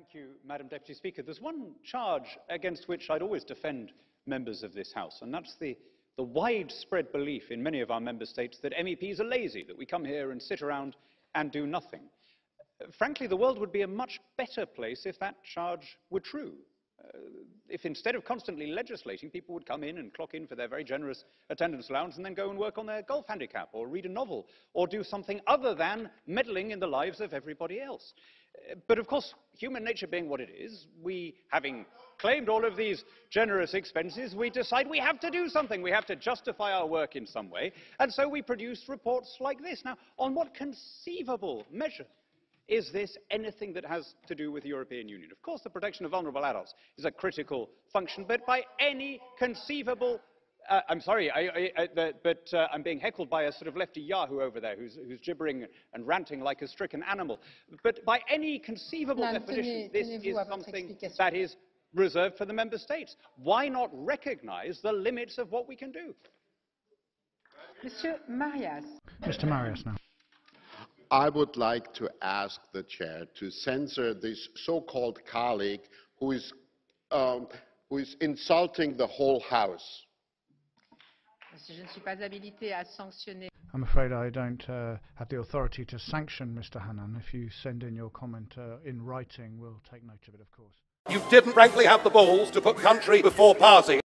Thank you, Madam Deputy Speaker. There's one charge against which I'd always defend members of this House, and that's the widespread belief in many of our member states that MEPs are lazy, that we come here and sit around and do nothing. Frankly, the world would be a much better place if that charge were true. If instead of constantly legislating, people would come in and clock in for their very generous attendance allowance and then go and work on their golf handicap or read a novel or do something other than meddling in the lives of everybody else. But of course, human nature being what it is, we, having claimed all of these generous expenses, we decide we have to do something. We have to justify our work in some way. And so we produce reports like this. Now, on what conceivable measure is this anything that has to do with the European Union? Of course, the protection of vulnerable adults is a critical function, but by any conceivable I'm sorry, I'm being heckled by a sort of lefty yahoo over there who's gibbering and ranting like a stricken animal. But by any conceivable definition, this is something that is reserved for the member states. Why not recognize the limits of what we can do? Mr. Marias. Mr. Marias now. I would like to ask the chair to censor this so-called colleague who is insulting the whole House. I'm afraid I don't have the authority to sanction Mr. Hannan. If you send in your comment in writing, we'll take note of it, of course. You didn't frankly have the balls to put country before party.